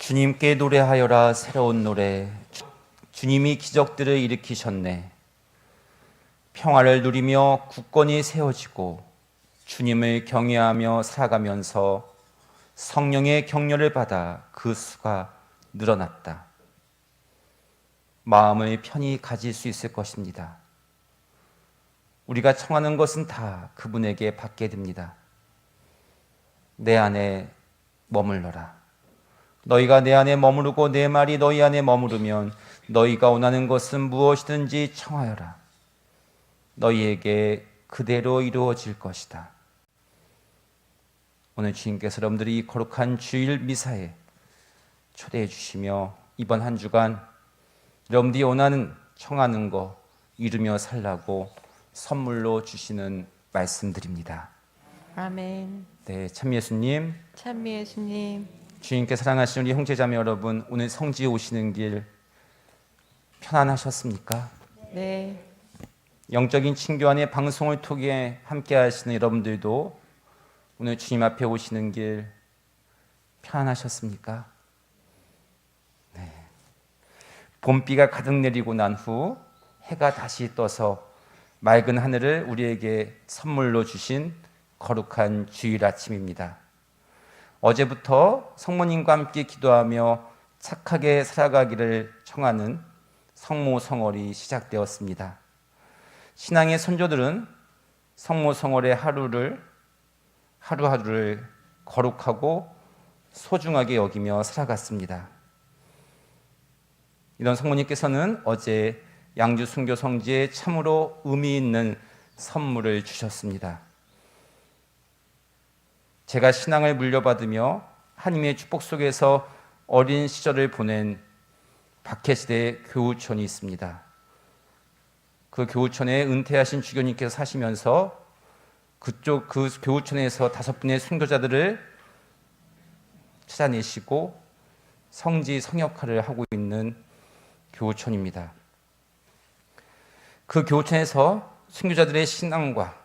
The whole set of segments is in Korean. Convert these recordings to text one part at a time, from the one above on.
주님께 노래하여라 새로운 노래. 주님이 기적들을 일으키셨네. 평화를 누리며 굳건히 세워지고 주님을 경외하며 살아가면서 성령의 격려를 받아 그 수가 늘어났다. 마음을 편히 가질 수 있을 것입니다. 우리가 청하는 것은 다 그분에게 받게 됩니다. 내 안에 머물러라. 너희가 내 안에 머무르고 내 말이 너희 안에 머무르면 너희가 원하는 것은 무엇이든지 청하여라. 너희에게 그대로 이루어질 것이다. 오늘 주님께서 여러분들이 이 거룩한 주일 미사에 초대해 주시며 이번 한 주간 여러분들이 원하는 청하는 거 이루며 살라고 선물로 주시는 말씀드립니다. 아멘. 네, 참 예수님, 찬미 예수님, 주님께 사랑하시는 우리 형제자매 여러분, 오늘 성지에 오시는 길 편안하셨습니까? 네, 영적인 친교 안에 방송을 통해 함께 하시는 여러분들도 오늘 주님 앞에 오시는 길 편안하셨습니까? 네. 봄비가 가득 내리고 난 후 해가 다시 떠서 맑은 하늘을 우리에게 선물로 주신 거룩한 주일 아침입니다. 어제부터 성모님과 함께 기도하며 착하게 살아가기를 청하는 성모성월이 시작되었습니다. 신앙의 선조들은 성모성월의 하루하루를 거룩하고 소중하게 여기며 살아갔습니다. 이런 성모님께서는 어제 양주 순교 성지에 참으로 의미 있는 선물을 주셨습니다. 제가 신앙을 물려받으며 하나님의 축복 속에서 어린 시절을 보낸 박해시대 교우촌이 있습니다. 그 교우촌에 은퇴하신 주교님께서 사시면서 그 교우촌에서 5분의 순교자들을 찾아내시고 성지 성역할을 하고 있는 교우촌입니다. 그 교우촌에서 순교자들의 신앙과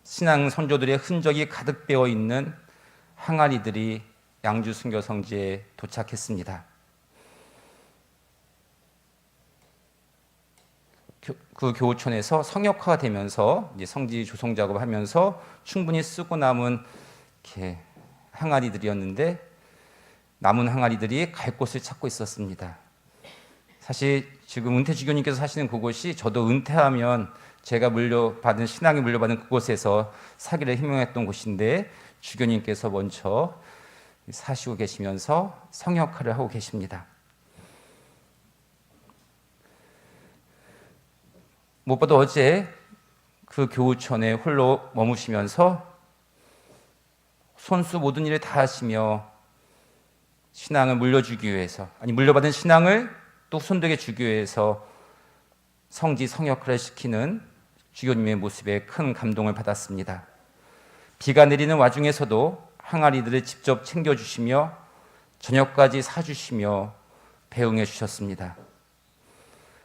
신앙 선조들의 흔적이 가득 배어 있는 항아리들이 양주 순교 성지에 도착했습니다. 그 교우촌에서 성역화가 되면서 이제 성지 조성 작업을 하면서 충분히 쓰고 남은 이렇게 항아리들이었는데 남은 항아리들이 갈 곳을 찾고 있었습니다. 사실 지금 은퇴 주교님께서 사시는 그곳이 저도 은퇴하면 제가 신앙이 물려받은 그곳에서 사기를 희망했던 곳인데 주교님께서 먼저 사시고 계시면서 성역화를 하고 계십니다. 무엇보다 어제 그 교우촌에 홀로 머무시면서 손수 모든 일을 다 하시며 신앙을 물려주기 위해서, 물려받은 신앙을 또 손들게 주기 위해서 성지 성역화를 시키는 주교님의 모습에 큰 감동을 받았습니다. 비가 내리는 와중에서도 항아리들을 직접 챙겨주시며 저녁까지 사주시며 배웅해 주셨습니다.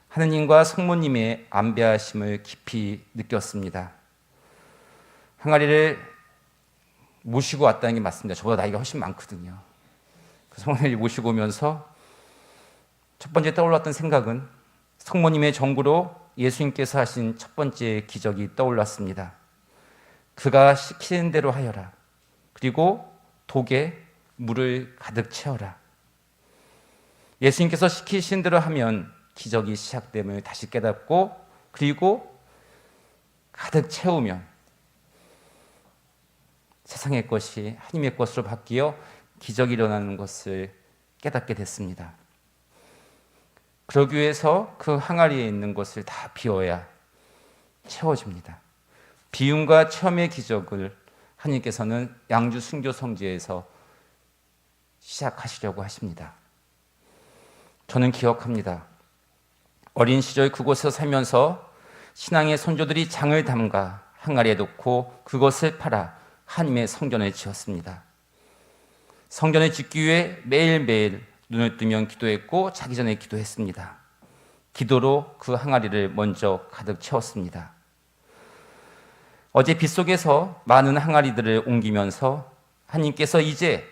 하느님과 성모님의 안배하심을 깊이 느꼈습니다. 항아리를 모시고 왔다는 게 맞습니다. 저보다 나이가 훨씬 많거든요. 그 성모님을 모시고 오면서 첫 번째 떠올랐던 생각은 성모님의 정구로 예수님께서 하신 첫 번째 기적이 떠올랐습니다. 그가 시키는 대로 하여라. 그리고 독에 물을 가득 채워라. 예수님께서 시키신 대로 하면 기적이 시작됨을 다시 깨닫고 그리고 가득 채우면 세상의 것이 하나님의 것으로 바뀌어 기적이 일어나는 것을 깨닫게 됐습니다. 그러기 위해서 그 항아리에 있는 것을 다 비워야 채워집니다. 비움과 체험의 기적을 하나님께서는 양주 순교 성지에서 시작하시려고 하십니다. 저는 기억합니다. 어린 시절 그곳에서 살면서 신앙의 선조들이 장을 담가 항아리에 넣고 그것을 팔아 하나님의 성전을 지었습니다. 성전을 짓기 위해 매일매일 눈을 뜨면 기도했고 자기 전에 기도했습니다. 기도로 그 항아리를 먼저 가득 채웠습니다. 어제 빗속에서 많은 항아리들을 옮기면서 하나님께서 이제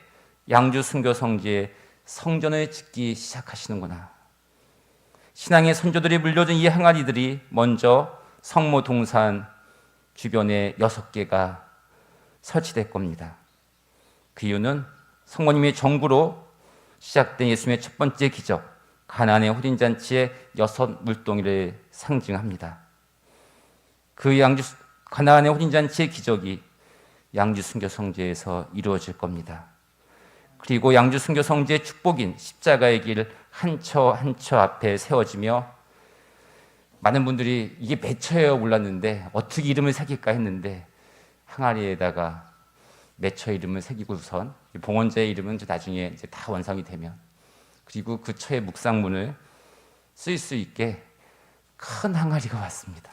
양주 순교 성지에 성전을 짓기 시작하시는구나. 신앙의 선조들이 물려준 이 항아리들이 먼저 성모 동산 주변에 6개가 설치될 겁니다. 그 이유는 성모님의 정구로 시작된 예수님의 첫 번째 기적, 가나안의 혼인잔치의 6 물동이를 상징합니다. 그 가나안의 혼인잔치의 기적이 양주 순교 성지에서 이루어질 겁니다. 그리고 양주 순교 성지의 축복인 십자가의 길 한 처 한 처 앞에 세워지며 많은 분들이 이게 몇 처예요 몰랐는데 어떻게 이름을 새길까 했는데 항아리에다가 몇 처 이름을 새기고선 봉헌자의 이름은 나중에 이제 다 완성이 되면 그리고 그 처의 묵상문을 쓸 수 있게 큰 항아리가 왔습니다.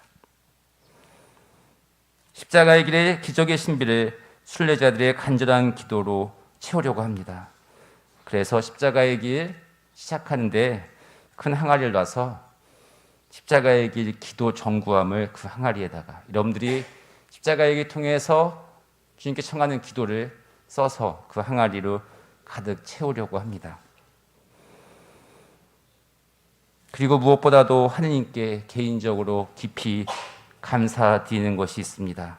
십자가의 길의 기적의 신비를 순례자들의 간절한 기도로 채우려고 합니다. 그래서 십자가의 길 시작하는데 큰 항아리를 놔서 십자가의 길 기도 정구함을 그 항아리에다가 여러분들이 십자가의 길 통해서 주님께 청하는 기도를 써서 그 항아리로 가득 채우려고 합니다. 그리고 무엇보다도 하느님께 개인적으로 깊이 감사드리는 것이 있습니다.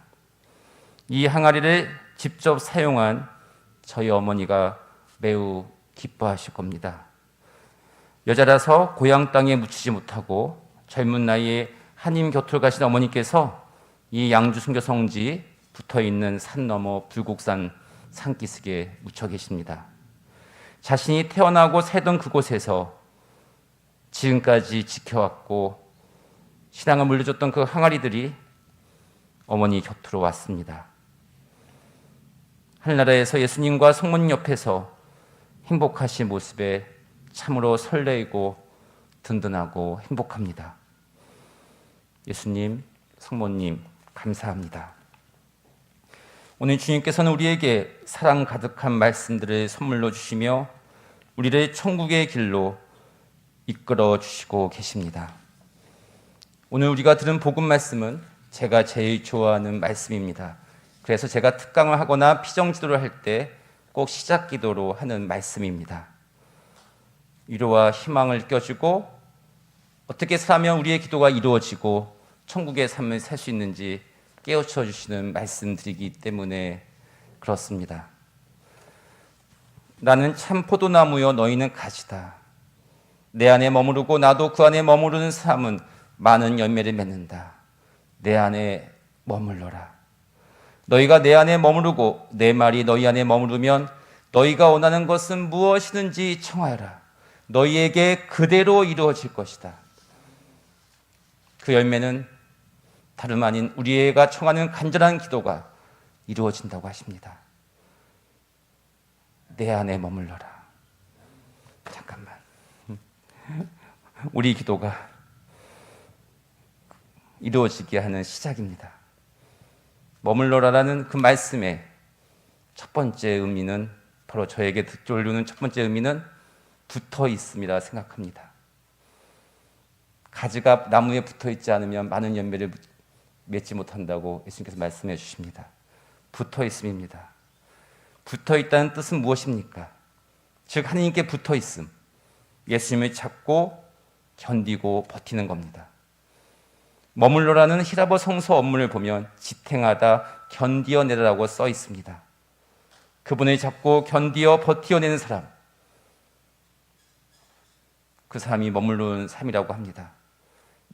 이 항아리를 직접 사용한 저희 어머니가 매우 기뻐하실 겁니다. 여자라서 고향 땅에 묻히지 못하고 젊은 나이에 하나님 곁을 가신 어머니께서 이 양주 순교 성지 붙어있는 산 너머 불곡산 산기슭에 묻혀 계십니다. 자신이 태어나고 살던 그곳에서 지금까지 지켜왔고 신앙을 물려줬던 그 항아리들이 어머니 곁으로 왔습니다. 하늘나라에서 예수님과 성모님 옆에서 행복하신 모습에 참으로 설레이고 든든하고 행복합니다. 예수님, 성모님 감사합니다. 오늘 주님께서는 우리에게 사랑 가득한 말씀들을 선물로 주시며 우리를 천국의 길로 이끌어 주시고 계십니다. 오늘 우리가 들은 복음 말씀은 제가 제일 좋아하는 말씀입니다. 그래서 제가 특강을 하거나 피정지도를 할 때 꼭 시작 기도로 하는 말씀입니다. 위로와 희망을 껴주고 어떻게 살면 우리의 기도가 이루어지고 천국의 삶을 살 수 있는지 깨우쳐 주시는 말씀들이기 때문에 그렇습니다. 나는 참 포도나무여 너희는 가지다. 내 안에 머무르고 나도 그 안에 머무르는 사람은 많은 열매를 맺는다. 내 안에 머물러라. 너희가 내 안에 머무르고 내 말이 너희 안에 머무르면 너희가 원하는 것은 무엇이든지 청하여라. 너희에게 그대로 이루어질 것이다. 그 열매는 다름 아닌 우리가 청하는 간절한 기도가 이루어진다고 하십니다. 내 안에 머물러라. 잠깐만. 우리 기도가 이루어지게 하는 시작입니다. 머물러라라는 그 말씀의 첫 번째 의미는 바로 저에게 떠오르는 첫 번째 의미는 붙어 있음이라 생각합니다. 가지가 나무에 붙어 있지 않으면 많은 열매를 맺지 못한다고 예수님께서 말씀해 주십니다. 붙어 있음입니다. 붙어 있다는 뜻은 무엇입니까? 즉 하나님께 붙어 있음, 예수님을 찾고 견디고 버티는 겁니다. 머물러라는 히라버 성서 원문을 보면 지탱하다, 견디어내라고 써 있습니다. 그분을 잡고 견디어 버티어내는 사람, 그 사람이 머무르는 삶이라고 합니다.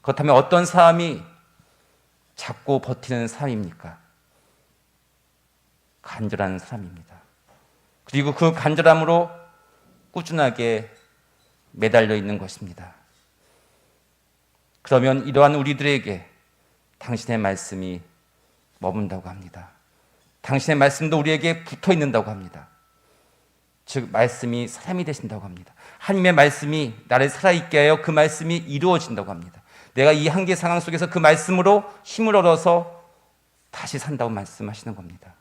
그렇다면 어떤 사람이 잡고 버티는 사람입니까? 간절한 사람입니다. 그리고 그 간절함으로 꾸준하게 매달려 있는 것입니다. 그러면 이러한 우리들에게 당신의 말씀이 머문다고 합니다. 당신의 말씀도 우리에게 붙어 있는다고 합니다. 즉 말씀이 사람이 되신다고 합니다. 하나님의 말씀이 나를 살아있게 하여 그 말씀이 이루어진다고 합니다. 내가 이 한계 상황 속에서 그 말씀으로 힘을 얻어서 다시 산다고 말씀하시는 겁니다.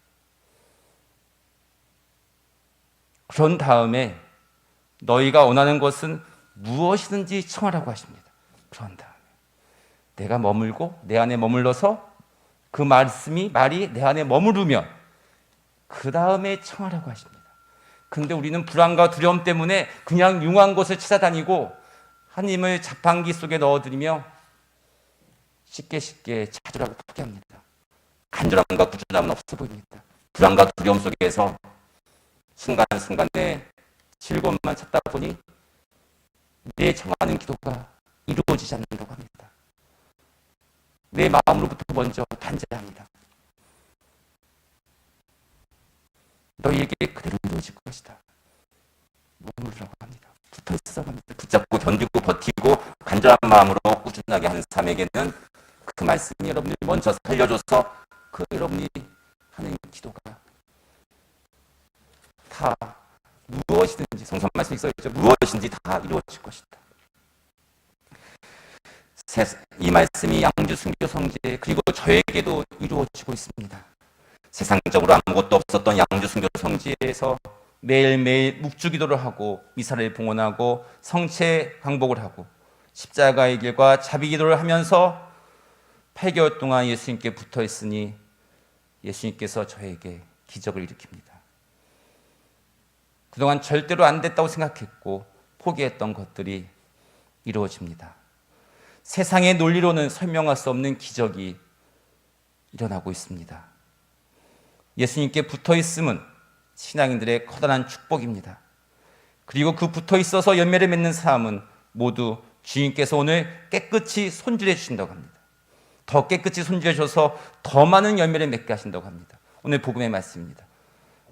그런 다음에 너희가 원하는 것은 무엇이든지 청하라고 하십니다. 그런 다음에 내가 머물고 내 안에 머물러서 그 말이 내 안에 머무르면 그 다음에 청하라고 하십니다. 근데 우리는 불안과 두려움 때문에 그냥 융한 곳을 찾아다니고 하나님을 자판기 속에 넣어드리며 쉽게 찾으라고 포기합니다. 간절함과 꾸준함은 없어 보입니다. 불안과 두려움 속에서 순간순간에 즐거움만 찾다 보니 내 청하는 기도가 이루어지지 않는다고 합니다. 내 마음으로부터 먼저 단죄합니다. 너희에게 그대로 이루어질 것이다. 머무르라고 합니다. 붙어 있으라고 합니다. 붙잡고 견디고 버티고 간절한 마음으로 꾸준하게 하는 사람에게는 그 말씀이 여러분을 먼저 살려줘서 그 여러분이 하는 기도가 다 무엇이든지 성경 말씀이 써있죠. 무엇이든지 다 이루어질 것이다. 이 말씀이 양주 순교 성지 그리고 저에게도 이루어지고 있습니다. 세상적으로 아무것도 없었던 양주 순교 성지에서 매일매일 묵주기도를 하고 미사를 봉헌하고 성체 광복을 하고 십자가의 길과 자비기도를 하면서 8개월 동안 예수님께 붙어 있으니 예수님께서 저에게 기적을 일으킵니다. 그동안 절대로 안 됐다고 생각했고 포기했던 것들이 이루어집니다. 세상의 논리로는 설명할 수 없는 기적이 일어나고 있습니다. 예수님께 붙어 있음은 신앙인들의 커다란 축복입니다. 그리고 그 붙어 있어서 열매를 맺는 사람은 모두 주님께서 오늘 깨끗이 손질해 주신다고 합니다. 더 깨끗이 손질해 주셔서 더 많은 열매를 맺게 하신다고 합니다. 오늘 복음의 말씀입니다.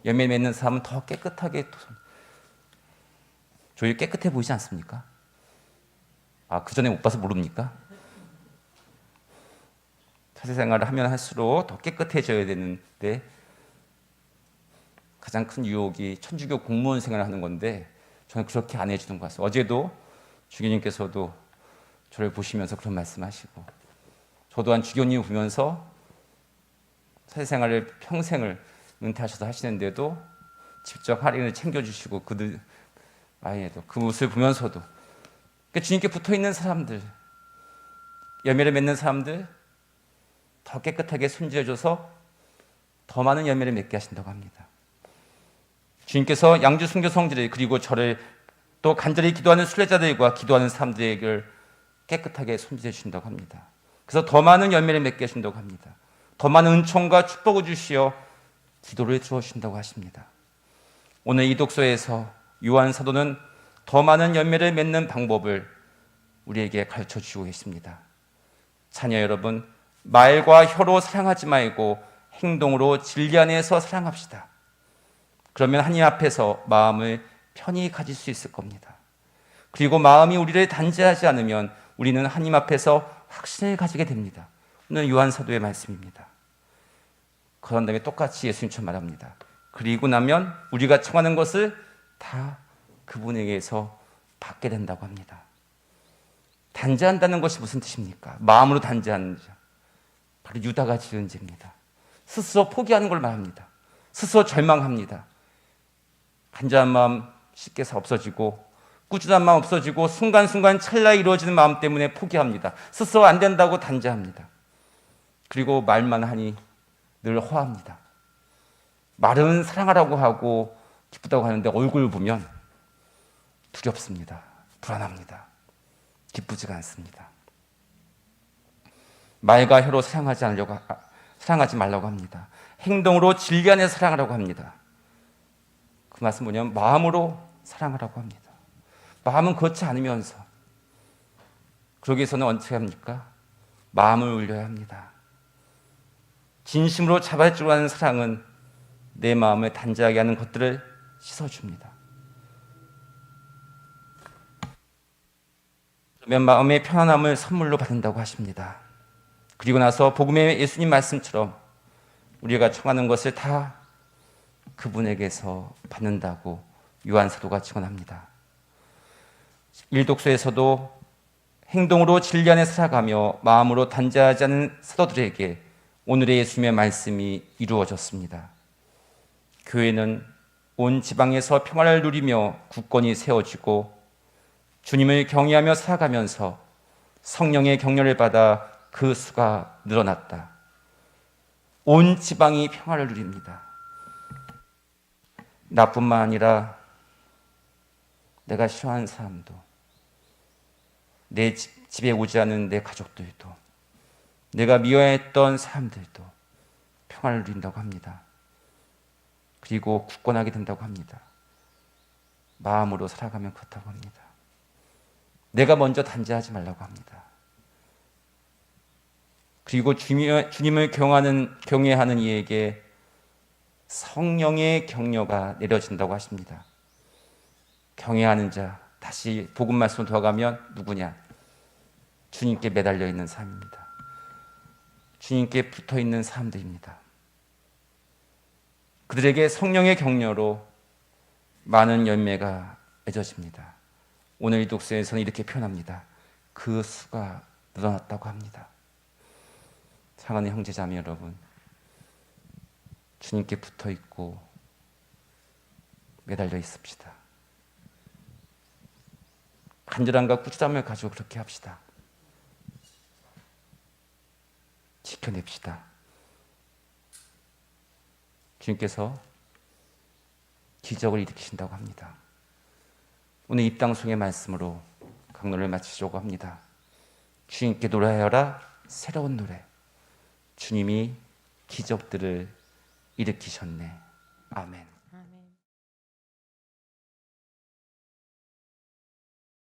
열매 맺는 사람은 더 깨끗하게 저희 깨끗해 보이지 않습니까? 그 전에 못 봐서 모릅니까? 사회생활을 하면 할수록 더 깨끗해져야 되는데 가장 큰 유혹이 천주교 공무원 생활을 하는 건데 저는 그렇게 안 해주는 것 같아요. 어제도 주교님께서도 저를 보시면서 그런 말씀하시고 저도 한 주교님 보면서 사회생활을 평생을 은퇴하셔서 하시는데도 직접 할인을 챙겨주시고 그들 아이에도 그 모습을 보면서도 그러니까 주님께 붙어있는 사람들 열매를 맺는 사람들 더 깨끗하게 손질해줘서 더 많은 열매를 맺게 하신다고 합니다. 주님께서 양주 순교 성지를 그리고 저를 또 간절히 기도하는 순례자들과 기도하는 사람들에게 깨끗하게 손질해 주신다고 합니다. 그래서 더 많은 열매를 맺게 하신다고 합니다. 더 많은 은총과 축복을 주시어 기도를 들어주신다고 하십니다. 오늘 이 독서에서 요한 사도는 더 많은 열매를 맺는 방법을 우리에게 가르쳐 주시고 계십니다. 자녀 여러분, 말과 혀로 사랑하지 말고 행동으로 진리 안에서 사랑합시다. 그러면 하나님 앞에서 마음을 편히 가질 수 있을 겁니다. 그리고 마음이 우리를 단죄하지 않으면 우리는 하나님 앞에서 확신을 가지게 됩니다. 오늘 요한 사도의 말씀입니다. 그런 다음에 똑같이 예수님처럼 말합니다. 그리고 나면 우리가 청하는 것을 다 그분에게서 받게 된다고 합니다. 단죄한다는 것이 무슨 뜻입니까? 마음으로 단죄하는 자. 바로 유다가 지은 죄입니다. 스스로 포기하는 걸 말합니다. 스스로 절망합니다. 간절한 마음 쉽게 없어지고 꾸준한 마음 없어지고 순간순간 찰나에 이루어지는 마음 때문에 포기합니다. 스스로 안 된다고 단죄합니다. 그리고 말만 하니 늘 허합니다. 말은 사랑하라고 하고 기쁘다고 하는데 얼굴 보면 두렵습니다. 불안합니다. 기쁘지가 않습니다. 말과 혀로 사랑하지 말라고 합니다. 행동으로 진리 안에 사랑하라고 합니다. 그 말씀 뭐냐면 마음으로 사랑하라고 합니다. 마음은 그렇지 않으면서 그러기 위해서는 어떻게 합니까? 마음을 울려야 합니다. 진심으로 자발적으로 하는 사랑은 내 마음을 단죄하게 하는 것들을 씻어줍니다. 그러면 마음의 편안함을 선물로 받는다고 하십니다. 그리고 나서 복음의 예수님 말씀처럼 우리가 청하는 것을 다 그분에게서 받는다고 요한 사도가 증언합니다. 1독서에서도 행동으로 진리 안에 살아가며 마음으로 단죄하지 않은 사도들에게 오늘의 예수님의 말씀이 이루어졌습니다. 교회는 온 지방에서 평화를 누리며 굳건히 세워지고 주님을 경외하며 살아가면서 성령의 격려를 받아 그 수가 늘어났다. 온 지방이 평화를 누립니다. 나뿐만 아니라 내가 싫어하는 사람도, 내 집에 오지 않은 내 가족들도, 내가 미워했던 사람들도 평안을 누린다고 합니다. 그리고 굳건하게 된다고 합니다. 마음으로 살아가면 그렇다고 합니다. 내가 먼저 단죄하지 말라고 합니다. 그리고 주님을 경외하는 이에게 성령의 격려가 내려진다고 하십니다. 경외하는 자, 다시 복음 말씀으로 돌아가면 누구냐? 주님께 매달려 있는 사람입니다. 주님께 붙어 있는 사람들입니다. 그들에게 성령의 격려로 많은 열매가 맺어집니다. 오늘 이 독서에서는 이렇게 표현합니다. 그 수가 늘어났다고 합니다. 사랑하는 형제자매 여러분, 주님께 붙어 있고 매달려 있읍시다. 간절함과 꾸준함을 가지고 그렇게 합시다. 지켜냅시다. 주님께서 기적을 일으키신다고 합니다. 오늘 입당송의 말씀으로 강론을 마치려고 합니다. 주님께 노래하여라, 새로운 노래. 주님이 기적들을 일으키셨네. 아멘.